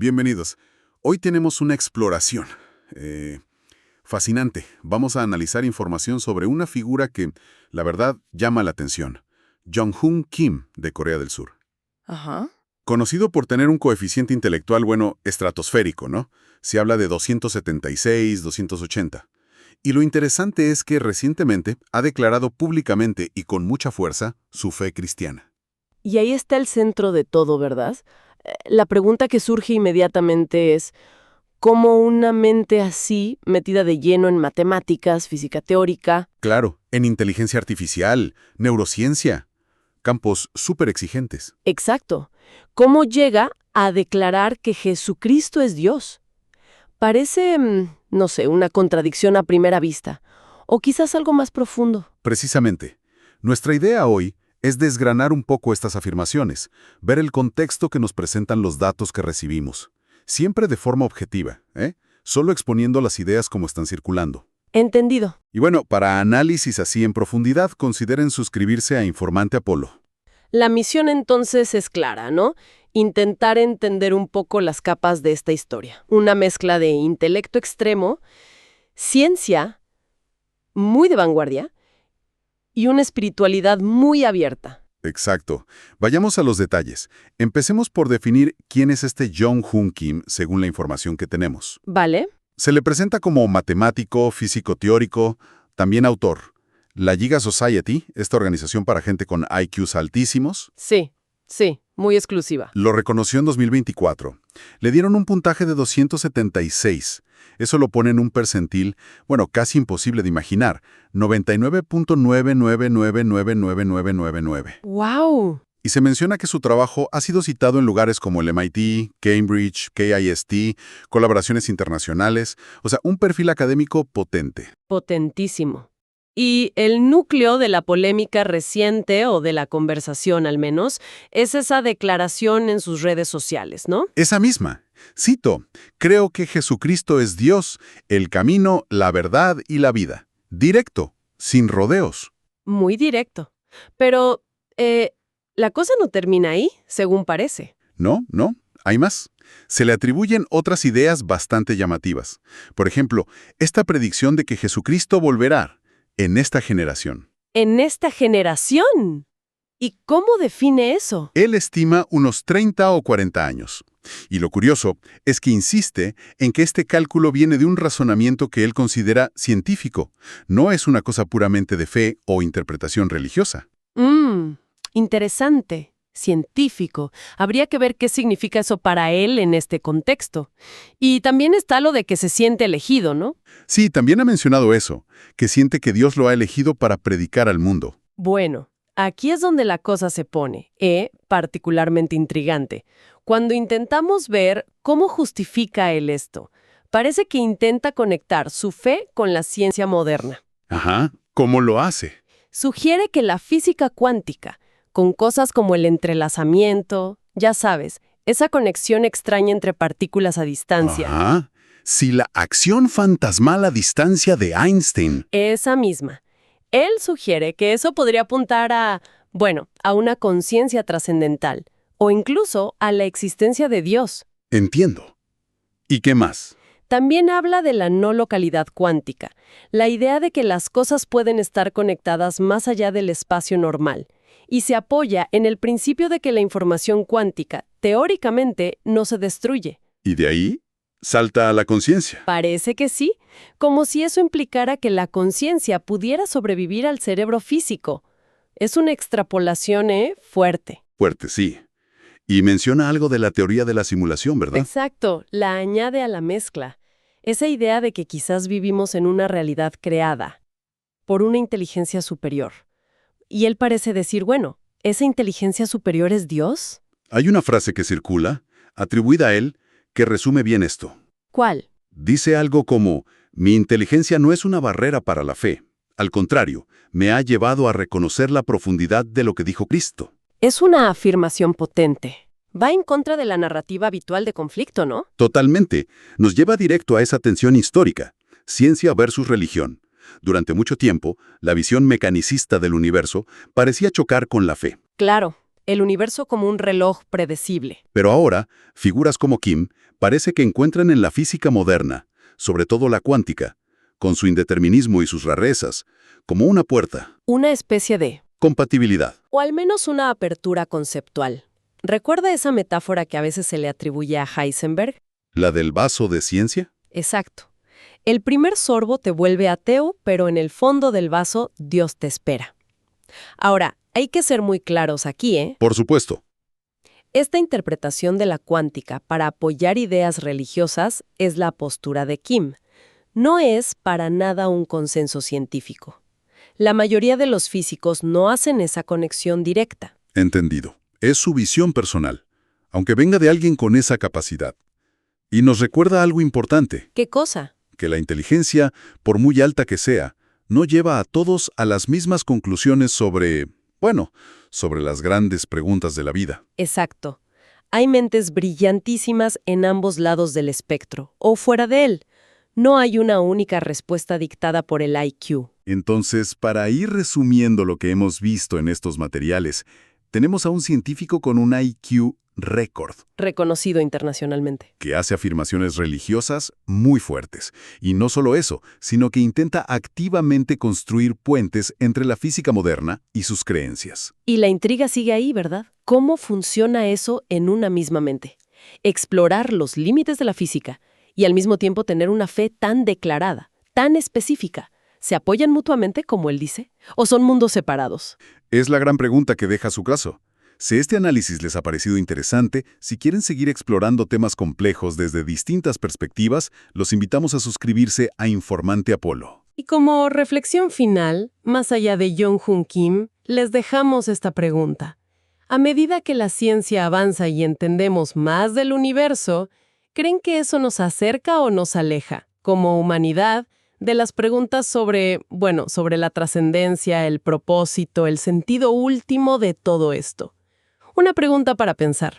Bienvenidos. Hoy tenemos una exploración. Fascinante. Vamos a analizar información sobre una figura que, la verdad, llama la atención. Jong-un Kim, de Corea del Sur. Ajá. Conocido por tener un coeficiente intelectual, estratosférico, ¿no? Se habla de 276, 280. Y lo interesante es que recientemente ha declarado públicamente y con mucha fuerza su fe cristiana. Y ahí está el centro de todo, ¿verdad? La pregunta que surge inmediatamente es, ¿cómo una mente así, metida de lleno en matemáticas, física teórica? Claro, en inteligencia artificial, neurociencia, campos súper exigentes. Exacto. ¿Cómo llega a declarar que Jesucristo es Dios? Parece, no sé, una contradicción a primera vista. O quizás algo más profundo. Precisamente, nuestra idea hoy es desgranar un poco estas afirmaciones, ver el contexto que nos presentan los datos que recibimos, siempre de forma objetiva, solo exponiendo las ideas como están circulando. Entendido. Y bueno, para análisis así en profundidad, consideren suscribirse a Informante Apolo. La misión entonces es clara, ¿no? Intentar entender un poco las capas de esta historia. Una mezcla de intelecto extremo, ciencia muy de vanguardia y una espiritualidad muy abierta. Exacto. Vayamos a los detalles. Empecemos por definir quién es este Jong-un Kim según la información que tenemos. ¿Vale? Se le presenta como matemático, físico teórico, también autor. La Giga Society, esta organización para gente con IQs altísimos, Sí, muy exclusiva. lo reconoció en 2024. Le dieron un puntaje de 276. Eso lo pone en un percentil, casi imposible de imaginar, 99.9999999. ¡Wow! Y se menciona que su trabajo ha sido citado en lugares como el MIT, Cambridge, KIST, colaboraciones internacionales, o sea, un perfil académico potente. Potentísimo. Y el núcleo de la polémica reciente, o de la conversación al menos, es esa declaración en sus redes sociales, ¿no? Esa misma. Cito, creo que Jesucristo es Dios, el camino, la verdad y la vida. Directo, sin rodeos. Muy directo. Pero, la cosa no termina ahí, según parece. No, hay más. Se le atribuyen otras ideas bastante llamativas. Por ejemplo, esta predicción de que Jesucristo volverá en esta generación. ¿En esta generación? ¿Y cómo define eso? Él estima unos 30 o 40 años. Y lo curioso es que insiste en que este cálculo viene de un razonamiento que él considera científico. No es una cosa puramente de fe o interpretación religiosa. Interesante. Científico. Habría que ver qué significa eso para él en este contexto. Y también está lo de que se siente elegido, ¿no? Sí, también ha mencionado eso, que siente que Dios lo ha elegido para predicar al mundo. Bueno, aquí es donde la cosa se pone, particularmente intrigante. Cuando intentamos ver cómo justifica él esto, parece que intenta conectar su fe con la ciencia moderna. Ajá, ¿cómo lo hace? Sugiere que la física cuántica, con cosas como el entrelazamiento, ya sabes, esa conexión extraña entre partículas a distancia. Ajá. Si la acción fantasmal a distancia de Einstein. Esa misma. Él sugiere que eso podría apuntar a una conciencia trascendental, o incluso a la existencia de Dios. Entiendo. ¿Y qué más? También habla de la no localidad cuántica, la idea de que las cosas pueden estar conectadas más allá del espacio normal, y se apoya en el principio de que la información cuántica, teóricamente, no se destruye. ¿Y de ahí? Salta a la conciencia. Parece que sí, como si eso implicara que la conciencia pudiera sobrevivir al cerebro físico. Es una extrapolación, fuerte. Fuerte, sí. Y menciona algo de la teoría de la simulación, ¿verdad? Exacto, la añade a la mezcla. Esa idea de que quizás vivimos en una realidad creada por una inteligencia superior. Y él parece decir, ¿esa inteligencia superior es Dios? Hay una frase que circula, atribuida a él, que resume bien esto. ¿Cuál? Dice algo como, mi inteligencia no es una barrera para la fe. Al contrario, me ha llevado a reconocer la profundidad de lo que dijo Cristo. Es una afirmación potente. Va en contra de la narrativa habitual de conflicto, ¿no? Totalmente. Nos lleva directo a esa tensión histórica, ciencia versus religión. Durante mucho tiempo, la visión mecanicista del universo parecía chocar con la fe. Claro, el universo como un reloj predecible. Pero ahora, figuras como Kim parece que encuentran en la física moderna, sobre todo la cuántica, con su indeterminismo y sus rarezas, como una puerta, Una especie de, compatibilidad. o al menos una apertura conceptual. ¿Recuerda esa metáfora que a veces se le atribuye a Heisenberg? ¿La del vaso de ciencia? Exacto. El primer sorbo te vuelve ateo, pero en el fondo del vaso Dios te espera. Ahora, hay que ser muy claros aquí, ¿eh? Por supuesto. Esta interpretación de la cuántica para apoyar ideas religiosas es la postura de Kim. No es para nada un consenso científico. La mayoría de los físicos no hacen esa conexión directa. Entendido. Es su visión personal, aunque venga de alguien con esa capacidad. Y nos recuerda algo importante, ¿Qué cosa? que la inteligencia, por muy alta que sea, no lleva a todos a las mismas conclusiones sobre, bueno, sobre las grandes preguntas de la vida. Exacto. Hay mentes brillantísimas en ambos lados del espectro, o fuera de él. No hay una única respuesta dictada por el IQ. Entonces, para ir resumiendo lo que hemos visto en estos materiales, tenemos a un científico con un IQ récord, Reconocido internacionalmente. que hace afirmaciones religiosas muy fuertes. Y no solo eso, sino que intenta activamente construir puentes entre la física moderna y sus creencias. Y la intriga sigue ahí, ¿verdad? ¿Cómo funciona eso en una misma mente? Explorar los límites de la física y al mismo tiempo tener una fe tan declarada, tan específica. ¿Se apoyan mutuamente, como él dice? ¿O son mundos separados? Es la gran pregunta que deja su caso. Si este análisis les ha parecido interesante, si quieren seguir explorando temas complejos desde distintas perspectivas, los invitamos a suscribirse a Informante Apolo. Y como reflexión final, más allá de Jong-Hoon Kim, les dejamos esta pregunta. A medida que la ciencia avanza y entendemos más del universo, ¿creen que eso nos acerca o nos aleja, como humanidad, de las preguntas sobre, sobre la trascendencia, el propósito, el sentido último de todo esto? Una pregunta para pensar.